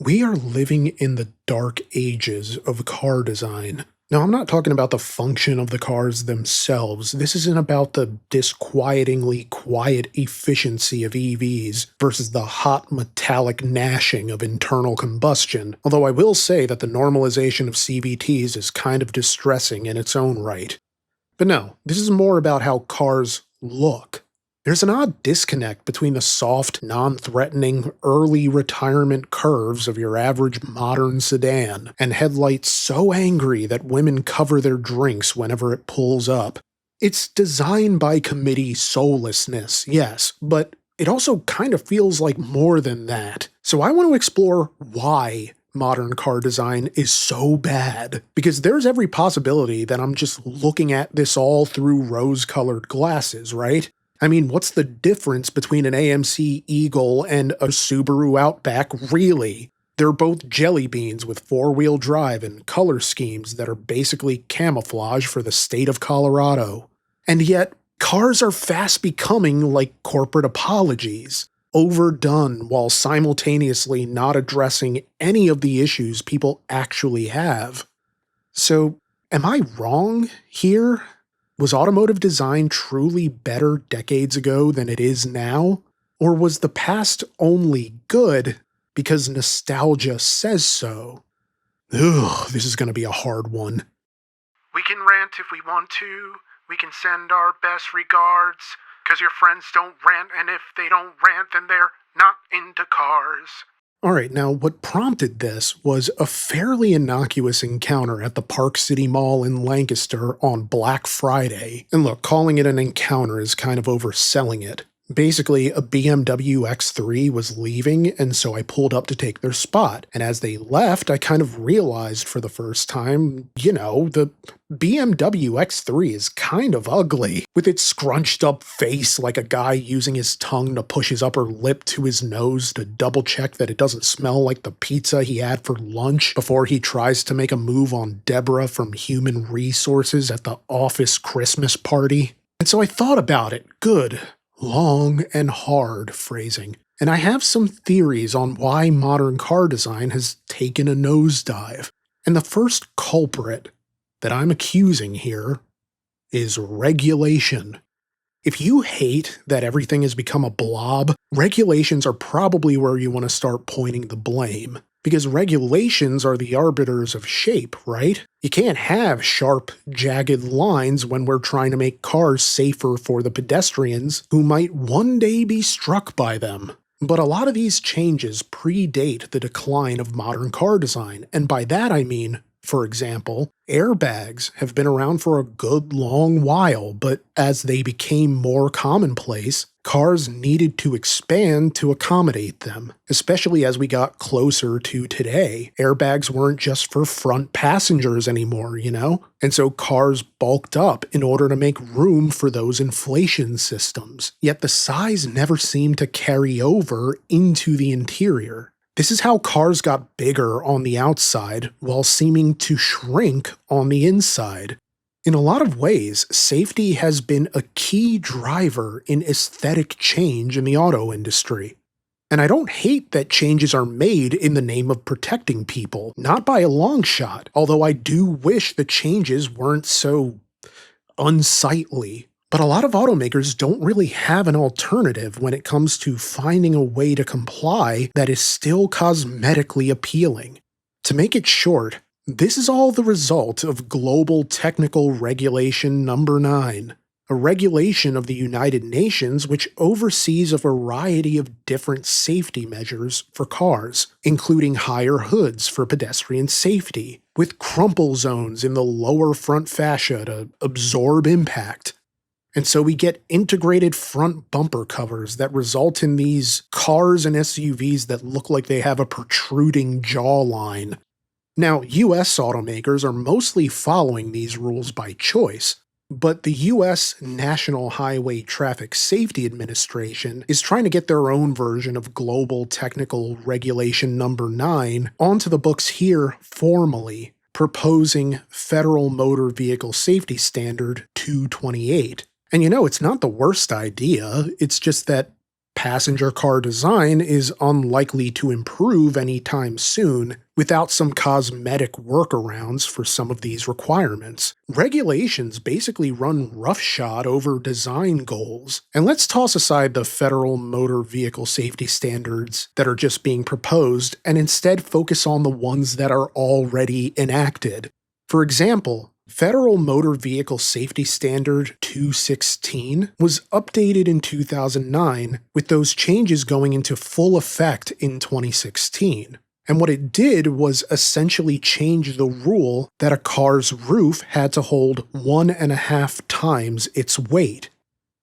We are living in the dark ages of car design. Now, I'm not talking about the function of the cars themselves. This isn't about the disquietingly quiet efficiency of EVs versus the hot metallic gnashing of internal combustion. Although I will say that the normalization of CVTs is kind of distressing in its own right. But no, this is more about how cars look. There's an odd disconnect between the soft, non-threatening, early retirement curves of your average modern sedan and headlights so angry that women cover their drinks whenever it pulls up. It's design by committee soullessness, yes, but it also kind of feels like more than that. So I want to explore why modern car design is so bad, because there's every possibility that I'm just looking at this all through rose-colored glasses, right? I mean, what's the difference between an AMC Eagle and a Subaru Outback, really? They're both jelly beans with four-wheel drive and color schemes that are basically camouflage for the state of Colorado. And yet, cars are fast becoming like corporate apologies, overdone while simultaneously not addressing any of the issues people actually have. So, am I wrong here? Was automotive design truly better decades ago than it is now? Or was the past only good because nostalgia says so? Ugh, this is going to be a hard one. We can rant if we want to. We can send our best regards, 'cause your friends don't rant, and if they don't rant, then they're not into cars. Alright, now what prompted this was a fairly innocuous encounter at the Park City Mall in Lancaster on Black Friday. And look, calling it an encounter is kind of overselling it. Basically, a BMW X3 was leaving, and so I pulled up to take their spot. And as they left, I kind of realized for the first time, the BMW X3 is kind of ugly, with its scrunched up face like a guy using his tongue to push his upper lip to his nose to double check that it doesn't smell like the pizza he had for lunch before he tries to make a move on Deborah from Human Resources at the office Christmas party. And so I thought about it. Good. Long and hard phrasing. And I have some theories on why modern car design has taken a nosedive. And the first culprit that I'm accusing here is regulation. If you hate that everything has become a blob, regulations are probably where you want to start pointing the blame. Because regulations are the arbiters of shape, right? You can't have sharp, jagged lines when we're trying to make cars safer for the pedestrians who might one day be struck by them. But a lot of these changes predate the decline of modern car design, and by that I mean, for example, airbags have been around for a good long while, but as they became more commonplace, cars needed to expand to accommodate them, especially as we got closer to today. Airbags weren't just for front passengers anymore, And so cars bulked up in order to make room for those inflation systems. Yet the size never seemed to carry over into the interior. This is how cars got bigger on the outside while seeming to shrink on the inside. In a lot of ways, safety has been a key driver in aesthetic change in the auto industry. And I don't hate that changes are made in the name of protecting people, not by a long shot, although I do wish the changes weren't so unsightly. But a lot of automakers don't really have an alternative when it comes to finding a way to comply that is still cosmetically appealing. To make it short, this is all the result of Global Technical Regulation Number 9, a regulation of the United Nations which oversees a variety of different safety measures for cars, including higher hoods for pedestrian safety, with crumple zones in the lower front fascia to absorb impact. And so we get integrated front bumper covers that result in these cars and SUVs that look like they have a protruding jawline. Now, US automakers are mostly following these rules by choice, but the US National Highway Traffic Safety Administration is trying to get their own version of Global Technical Regulation Number 9 onto the books here formally, proposing Federal Motor Vehicle Safety Standard 228. And it's not the worst idea, it's just that passenger car design is unlikely to improve anytime soon without some cosmetic workarounds for some of these requirements. Regulations basically run roughshod over design goals. And let's toss aside the federal motor vehicle safety standards that are just being proposed and instead focus on the ones that are already enacted. For example, Federal Motor Vehicle Safety Standard 216 was updated in 2009, with those changes going into full effect in 2016. And what it did was essentially change the rule that a car's roof had to hold 1.5 times its weight.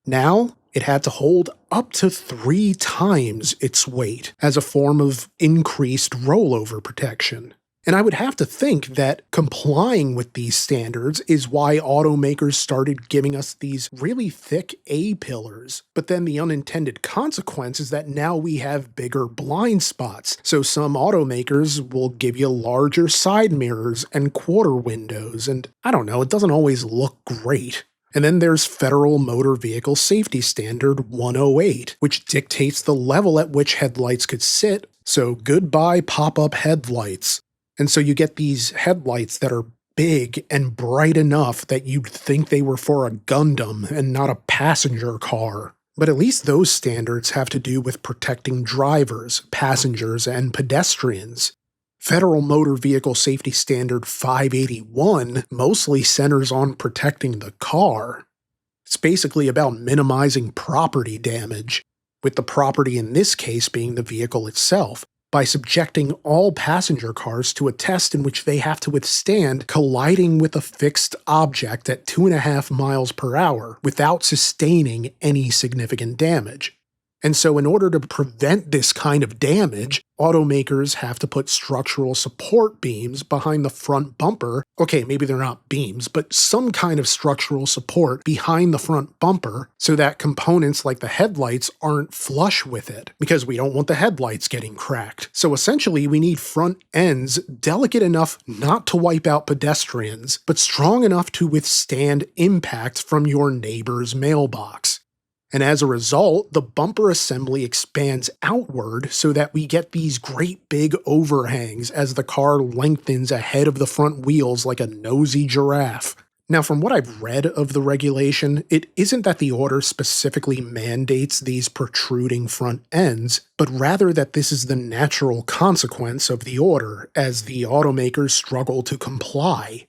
Now, it had to hold up to 3 times its weight as a form of increased rollover protection. And I would have to think that complying with these standards is why automakers started giving us these really thick A-pillars. But then the unintended consequence is that now we have bigger blind spots. So some automakers will give you larger side mirrors and quarter windows, and I don't know, it doesn't always look great. And then there's Federal Motor Vehicle Safety Standard 108, which dictates the level at which headlights could sit, so goodbye pop-up headlights. And so you get these headlights that are big and bright enough that you'd think they were for a Gundam and not a passenger car. But at least those standards have to do with protecting drivers, passengers, and pedestrians. Federal Motor Vehicle Safety Standard 581 mostly centers on protecting the car. It's basically about minimizing property damage, with the property in this case being the vehicle itself, by subjecting all passenger cars to a test in which they have to withstand colliding with a fixed object at 2.5 miles per hour without sustaining any significant damage. And so in order to prevent this kind of damage, automakers have to put structural support beams behind the front bumper. Okay, maybe they're not beams, but some kind of structural support behind the front bumper so that components like the headlights aren't flush with it, because we don't want the headlights getting cracked. So essentially, we need front ends delicate enough not to wipe out pedestrians, but strong enough to withstand impact from your neighbor's mailbox. And as a result, the bumper assembly expands outward so that we get these great big overhangs as the car lengthens ahead of the front wheels like a nosy giraffe. Now, from what I've read of the regulation, it isn't that the order specifically mandates these protruding front ends, but rather that this is the natural consequence of the order as the automakers struggle to comply.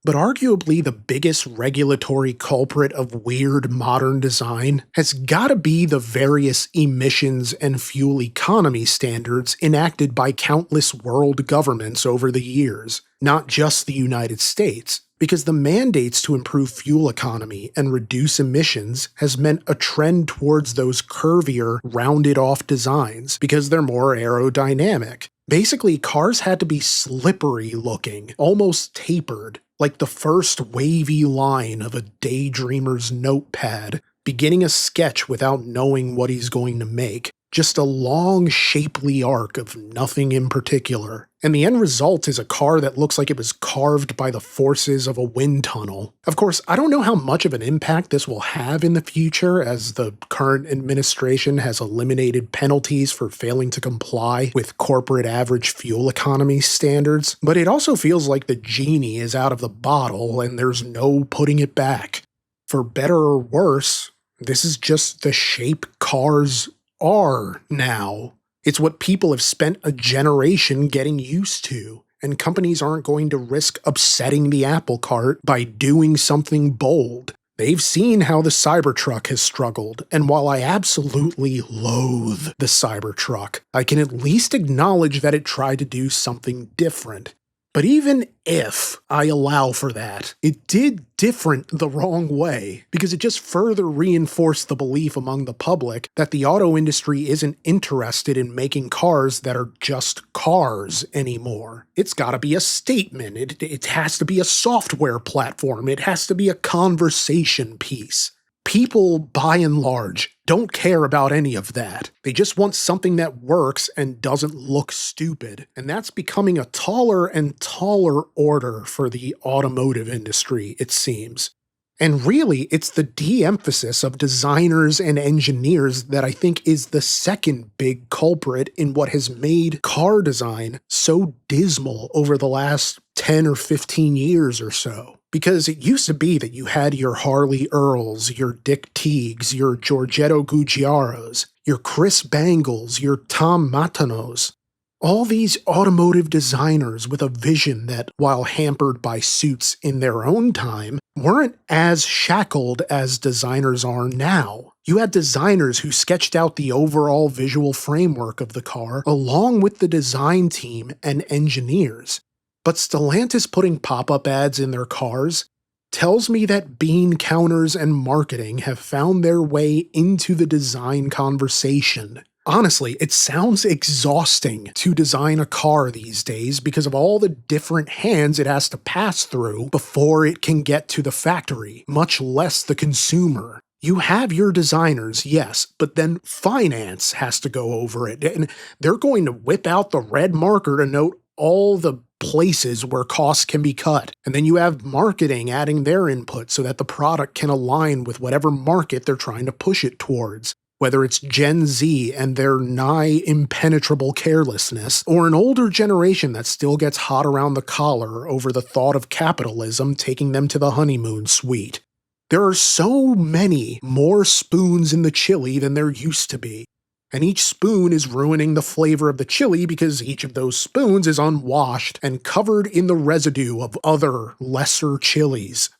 But arguably the biggest regulatory culprit of weird modern design has gotta be the various emissions and fuel economy standards enacted by countless world governments over the years, not just the United States, because the mandates to improve fuel economy and reduce emissions has meant a trend towards those curvier, rounded-off designs because they're more aerodynamic. Basically, cars had to be slippery looking, almost tapered, like the first wavy line of a daydreamer's notepad, beginning a sketch without knowing what he's going to make. Just a long, shapely arc of nothing in particular. And the end result is a car that looks like it was carved by the forces of a wind tunnel. Of course, I don't know how much of an impact this will have in the future, as the current administration has eliminated penalties for failing to comply with corporate average fuel economy standards, but it also feels like the genie is out of the bottle and there's no putting it back. For better or worse, this is just the shape cars are now. It's what people have spent a generation getting used to, and companies aren't going to risk upsetting the apple cart by doing something bold. They've seen how the Cybertruck has struggled, and while I absolutely loathe the Cybertruck, I can at least acknowledge that it tried to do something different. But even if I allow for that, it did different the wrong way, because it just further reinforced the belief among the public that the auto industry isn't interested in making cars that are just cars anymore. It's gotta be a statement, it has to be a software platform, it has to be a conversation piece. People, by and large, don't care about any of that. They just want something that works and doesn't look stupid. And that's becoming a taller and taller order for the automotive industry, it seems. And really, it's the de-emphasis of designers and engineers that I think is the second big culprit in what has made car design so dismal over the last 10 or 15 years or so. Because it used to be that you had your Harley Earls, your Dick Teagues, your Giorgetto Gugiaros, your Chris Bangles, your Tom Matanos. All these automotive designers with a vision that, while hampered by suits in their own time, weren't as shackled as designers are now. You had designers who sketched out the overall visual framework of the car along with the design team and engineers. But Stellantis putting pop-up ads in their cars tells me that bean counters and marketing have found their way into the design conversation. Honestly, it sounds exhausting to design a car these days because of all the different hands it has to pass through before it can get to the factory, much less the consumer. You have your designers, yes, but then finance has to go over it, and they're going to whip out the red marker to note all the places where costs can be cut. And then you have marketing adding their input so that the product can align with whatever market they're trying to push it towards. Whether it's Gen Z and their nigh impenetrable carelessness, or an older generation that still gets hot around the collar over the thought of capitalism taking them to the honeymoon suite. There are so many more spoons in the chili than there used to be. And each spoon is ruining the flavor of the chili because each of those spoons is unwashed and covered in the residue of other, lesser chilies.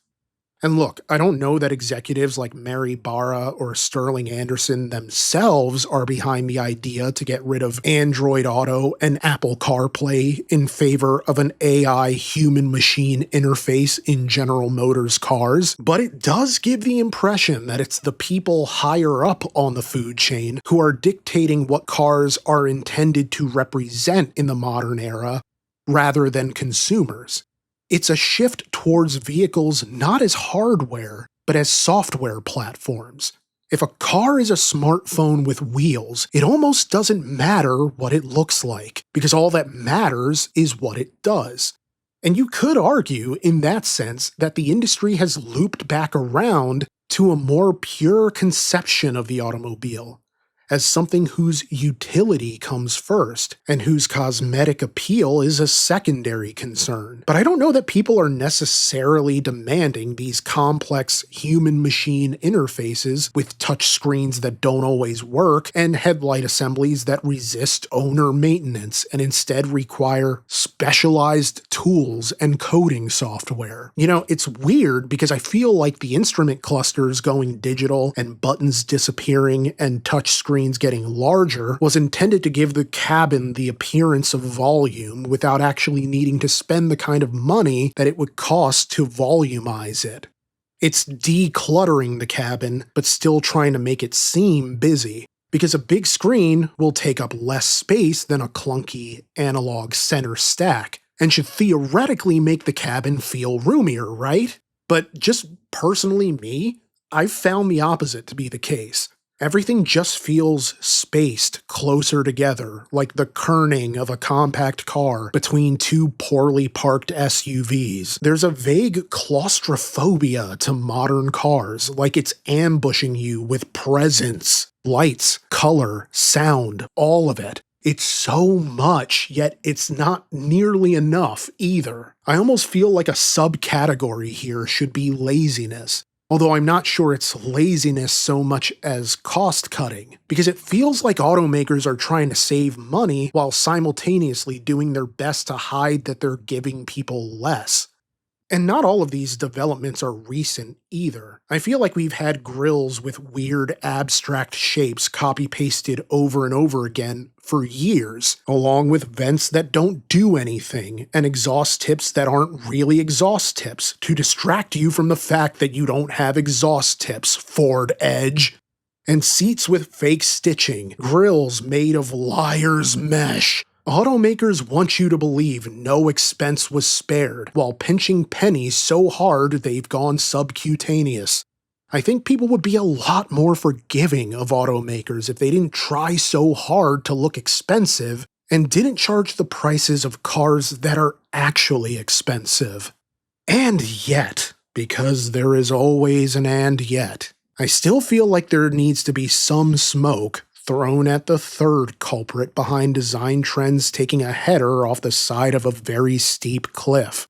And look, I don't know that executives like Mary Barra or Sterling Anderson themselves are behind the idea to get rid of Android Auto and Apple CarPlay in favor of an AI human-machine interface in General Motors cars, but it does give the impression that it's the people higher up on the food chain who are dictating what cars are intended to represent in the modern era, rather than consumers. It's a shift towards vehicles not as hardware, but as software platforms. If a car is a smartphone with wheels, it almost doesn't matter what it looks like, because all that matters is what it does. And you could argue, in that sense, that the industry has looped back around to a more pure conception of the automobile, as something whose utility comes first, and whose cosmetic appeal is a secondary concern. But I don't know that people are necessarily demanding these complex human-machine interfaces with touchscreens that don't always work, and headlight assemblies that resist owner maintenance and instead require specialized tools and coding software. You know, it's weird because I feel like the instrument clusters going digital and buttons disappearing and touchscreens getting larger was intended to give the cabin the appearance of volume without actually needing to spend the kind of money that it would cost to volumize it. It's decluttering the cabin, but still trying to make it seem busy, because a big screen will take up less space than a clunky analog center stack, and should theoretically make the cabin feel roomier, right? But just personally me, I've found the opposite to be the case. Everything just feels spaced closer together, like the kerning of a compact car between two poorly parked SUVs. There's a vague claustrophobia to modern cars, like it's ambushing you with presence, lights, color, sound, all of it. It's so much, yet it's not nearly enough either. I almost feel like a subcategory here should be laziness. Although I'm not sure it's laziness so much as cost cutting, because it feels like automakers are trying to save money while simultaneously doing their best to hide that they're giving people less. And not all of these developments are recent either. I feel like we've had grills with weird abstract shapes copy-pasted over and over again for years, along with vents that don't do anything, and exhaust tips that aren't really exhaust tips, to distract you from the fact that you don't have exhaust tips, Ford Edge. And seats with fake stitching, grills made of liar's mesh. Automakers want you to believe no expense was spared, while pinching pennies so hard they've gone subcutaneous. I think people would be a lot more forgiving of automakers if they didn't try so hard to look expensive and didn't charge the prices of cars that are actually expensive. And yet, because there is always an and yet. I still feel like there needs to be some smoke thrown at the third culprit behind design trends taking a header off the side of a very steep cliff.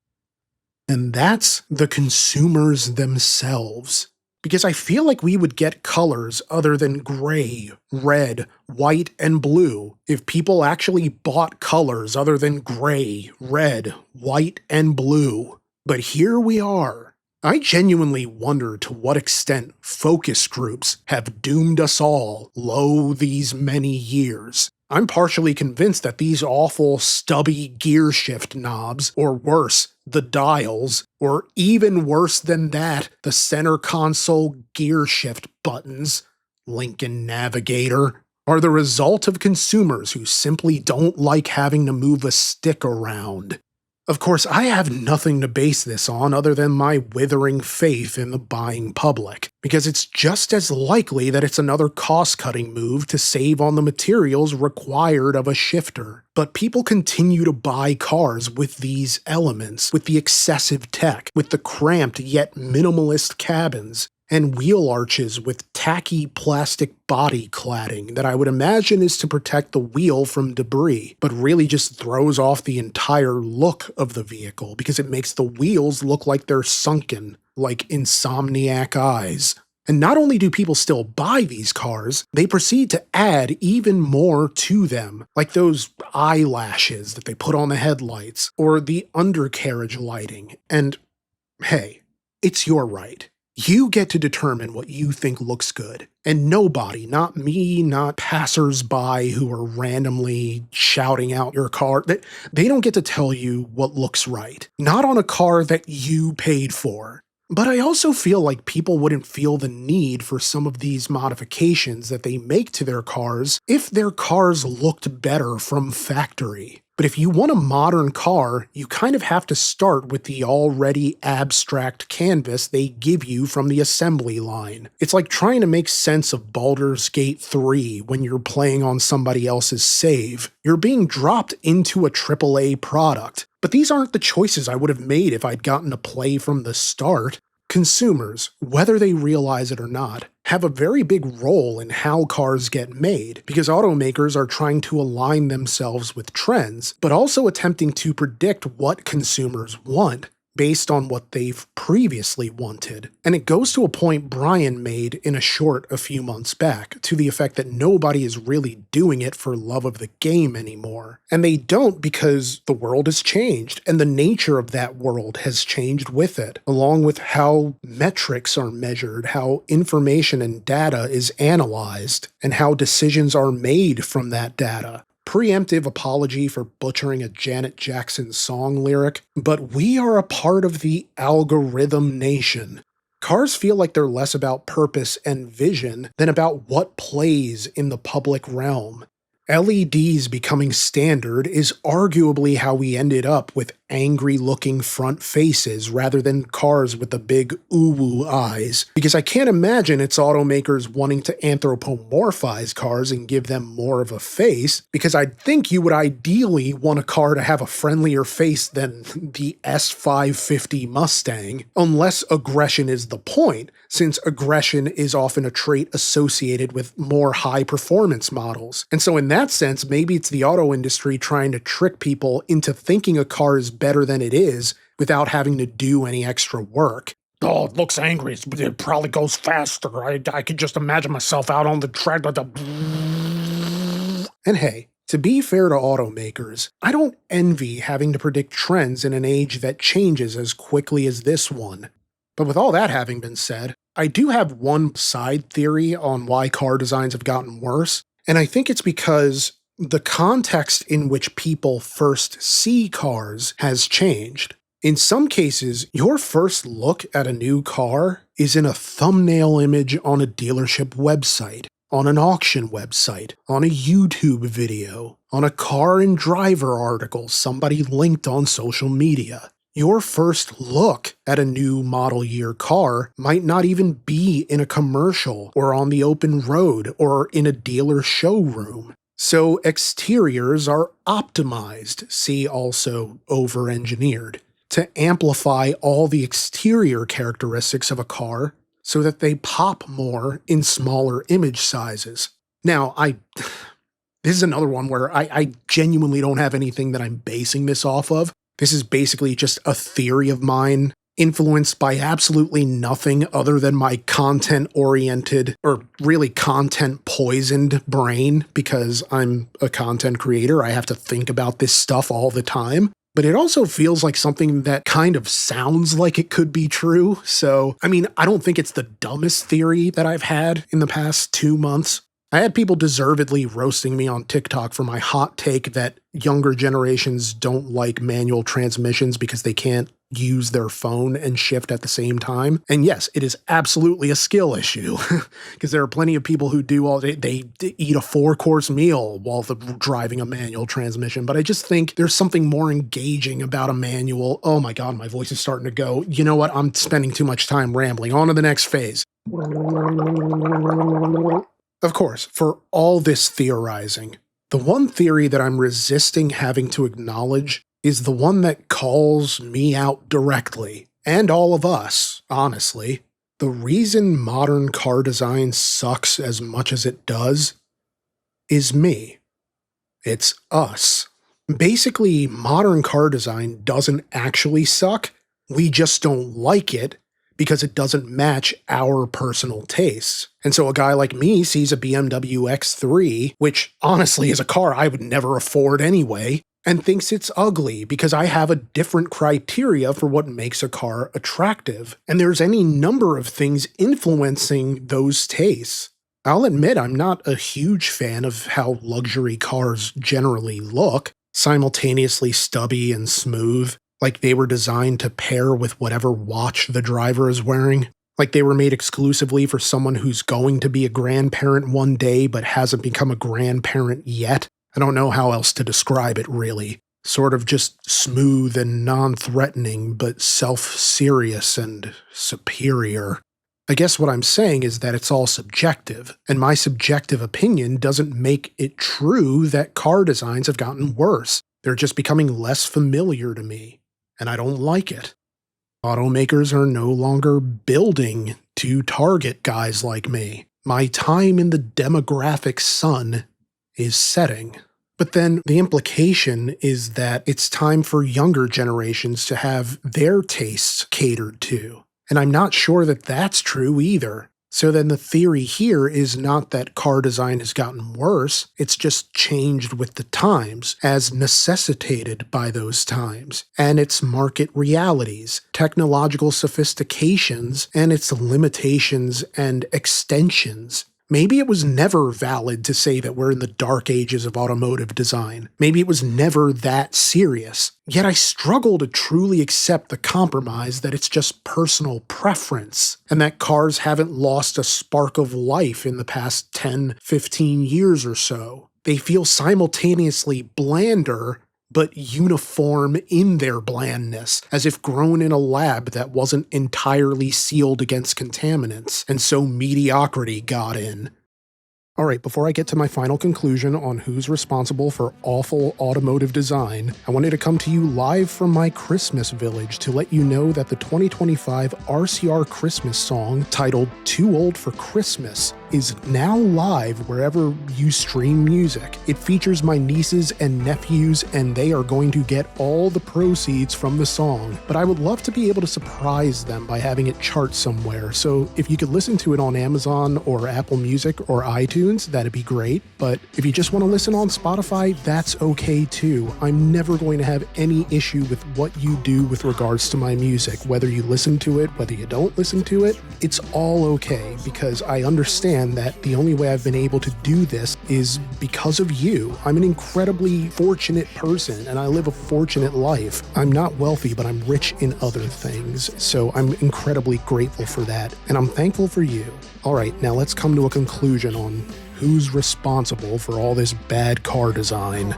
And that's the consumers themselves. Because I feel like we would get colors other than gray, red, white, and blue if people actually bought colors other than gray, red, white, and blue. But here we are. I genuinely wonder to what extent focus groups have doomed us all, lo these many years. I'm partially convinced that these awful stubby gear shift knobs, or worse, the dials, or even worse than that, the center console gear shift buttons, Lincoln Navigator, are the result of consumers who simply don't like having to move a stick around. Of course, I have nothing to base this on other than my withering faith in the buying public, because it's just as likely that it's another cost-cutting move to save on the materials required of a shifter. But people continue to buy cars with these elements, with the excessive tech, with the cramped yet minimalist cabins, and wheel arches with tacky plastic body cladding that I would imagine is to protect the wheel from debris, but really just throws off the entire look of the vehicle because it makes the wheels look like they're sunken, like insomniac eyes. And not only do people still buy these cars, they proceed to add even more to them, like those eyelashes that they put on the headlights, or the undercarriage lighting. And hey, it's your right. You get to determine what you think looks good. And nobody, not me, not passers-by who are randomly shouting out your car, they don't get to tell you what looks right. Not on a car that you paid for. But I also feel like people wouldn't feel the need for some of these modifications that they make to their cars if their cars looked better from factory. But if you want a modern car, you kind of have to start with the already abstract canvas they give you from the assembly line. It's like trying to make sense of Baldur's Gate 3 when you're playing on somebody else's save. You're being dropped into a AAA product. But these aren't the choices I would have made if I'd gotten to play from the start. Consumers, whether they realize it or not, have a very big role in how cars get made, because automakers are trying to align themselves with trends, but also attempting to predict what consumers want based on what they've previously wanted. And it goes to a point Brian made in a short a few months back, to the effect that nobody is really doing it for love of the game anymore. And they don't because the world has changed, and the nature of that world has changed with it, along with how metrics are measured, how information and data is analyzed, and how decisions are made from that data. Preemptive apology for butchering a Janet Jackson song lyric, but we are a part of the algorithm nation. Cars feel like they're less about purpose and vision than about what plays in the public realm. LEDs becoming standard is arguably how we ended up with angry-looking front faces rather than cars with the big ooh-woo eyes, because I can't imagine it's automakers wanting to anthropomorphize cars and give them more of a face, because I'd think you would ideally want a car to have a friendlier face than the S550 Mustang, unless aggression is the point, since aggression is often a trait associated with more high-performance models. And so in that sense, maybe it's the auto industry trying to trick people into thinking a car is better than it is without having to do any extra work. Oh, it looks angry. It probably goes faster. I could just imagine myself out on the track. And hey, to be fair to automakers, I don't envy having to predict trends in an age that changes as quickly as this one. But with all that having been said, I do have one side theory on why car designs have gotten worse, and I think it's because the context in which people first see cars has changed. In some cases, your first look at a new car is in a thumbnail image on a dealership website, on an auction website, on a YouTube video, on a car and driver article somebody linked on social media. Your first look at a new model year car might not even be in a commercial or on the open road or in a dealer showroom. So exteriors are optimized, see also over-engineered. to amplify all the exterior characteristics of a car so that they pop more in smaller image sizes. Now, this is another one where I genuinely don't have anything that I'm basing this off of. This is basically just a theory of mine, influenced by absolutely nothing other than my content-oriented, or really content-poisoned brain, because I'm a content creator. I have to think about this stuff all the time. But it also feels like something that kind of sounds like it could be true. So, I mean, I don't think it's the dumbest theory that I've had in the past 2 months. I had people deservedly roasting me on TikTok for my hot take that younger generations don't like manual transmissions because they can't use their phone and shift at the same time. And yes, it is absolutely a skill issue because there are plenty of people who do they eat a 4-course meal while driving a manual transmission. But I just think there's something more engaging about a manual. Oh my God, my voice is starting to go. You know what? I'm spending too much time rambling. On to the next phase. Of course, for all this theorizing, the one theory that I'm resisting having to acknowledge is the one that calls me out directly, and all of us, honestly. The reason modern car design sucks as much as it does is me. It's us. Basically, modern car design doesn't actually suck. We just don't like it because it doesn't match our personal tastes. And so a guy like me sees a BMW X3, which honestly is a car I would never afford anyway, and thinks it's ugly because I have a different criteria for what makes a car attractive. And there's any number of things influencing those tastes. I'll admit I'm not a huge fan of how luxury cars generally look, simultaneously stubby and smooth, like they were designed to pair with whatever watch the driver is wearing. Like they were made exclusively for someone who's going to be a grandparent one day but hasn't become a grandparent yet. I don't know how else to describe it, really. Sort of just smooth and non-threatening, but self-serious and superior. I guess what I'm saying is that it's all subjective, and my subjective opinion doesn't make it true that car designs have gotten worse. They're just becoming less familiar to me. And I don't like it. Automakers are no longer building to target guys like me. My time in the demographic sun is setting. But then the implication is that it's time for younger generations to have their tastes catered to. And I'm not sure that that's true either. So then the theory here is not that car design has gotten worse, it's just changed with the times, as necessitated by those times, and its market realities, technological sophistications, and its limitations and extensions. Maybe it was never valid to say that we're in the dark ages of automotive design. Maybe it was never that serious. Yet I struggle to truly accept the compromise that it's just personal preference, and that cars haven't lost a spark of life in the past 10, 15 years or so. They feel simultaneously blander, but uniform in their blandness, as if grown in a lab that wasn't entirely sealed against contaminants, and so mediocrity got in. Alright, before I get to my final conclusion on who's responsible for awful automotive design, I wanted to come to you live from my Christmas village to let you know that the 2025 RCR Christmas song, titled Too Old for Christmas, is now live wherever you stream music. It features my nieces and nephews, and they are going to get all the proceeds from the song, but I would love to be able to surprise them by having it chart somewhere, so if you could listen to it on Amazon or Apple Music or iTunes, that'd be great. But if you just want to listen on Spotify, that's okay too. I'm never going to have any issue with what you do with regards to my music, whether you listen to it, whether you don't listen to it. It's all okay, because I understand that the only way I've been able to do this is because of you. I'm an incredibly fortunate person, and I live a fortunate life. I'm not wealthy, but I'm rich in other things, so I'm incredibly grateful for that, and I'm thankful for you. Alright, now let's come to a conclusion on who's responsible for all this bad car design.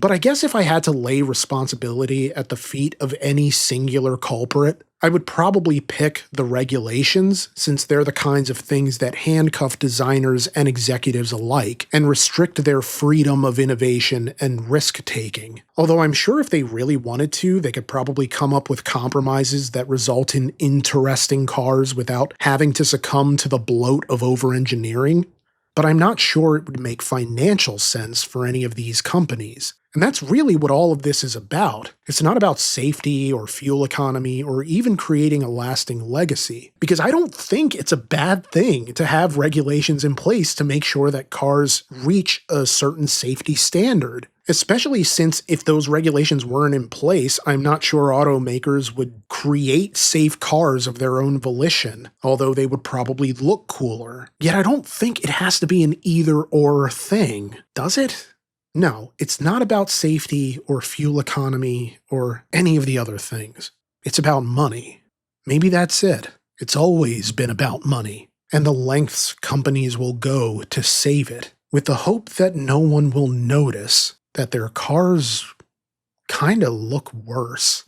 But I guess if I had to lay responsibility at the feet of any singular culprit, I would probably pick the regulations, since they're the kinds of things that handcuff designers and executives alike and restrict their freedom of innovation and risk-taking. Although I'm sure if they really wanted to, they could probably come up with compromises that result in interesting cars without having to succumb to the bloat of over-engineering. But I'm not sure it would make financial sense for any of these companies. And that's really what all of this is about. It's not about safety or fuel economy or even creating a lasting legacy. Because I don't think it's a bad thing to have regulations in place to make sure that cars reach a certain safety standard. Especially since if those regulations weren't in place, I'm not sure automakers would create safe cars of their own volition, although they would probably look cooler. Yet I don't think it has to be an either-or thing, does it? No, it's not about safety or fuel economy or any of the other things. It's about money. Maybe that's it. It's always been about money, and the lengths companies will go to save it, with the hope that no one will notice that their cars kinda look worse.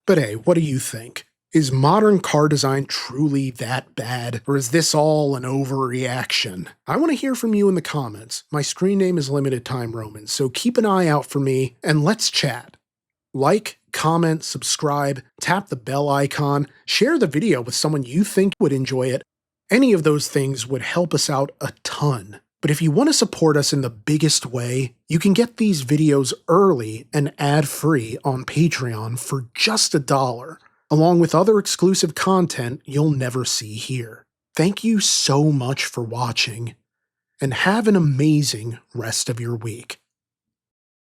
But hey, what do you think? Is modern car design truly that bad, or is this all an overreaction? I want to hear from you in the comments. My screen name is Limited Time Roman, so keep an eye out for me, and let's chat. Like, comment, subscribe, tap the bell icon, share the video with someone you think would enjoy it. Any of those things would help us out a ton. But if you want to support us in the biggest way, you can get these videos early and ad-free on Patreon for just $1, along with other exclusive content you'll never see here. Thank you so much for watching, and have an amazing rest of your week.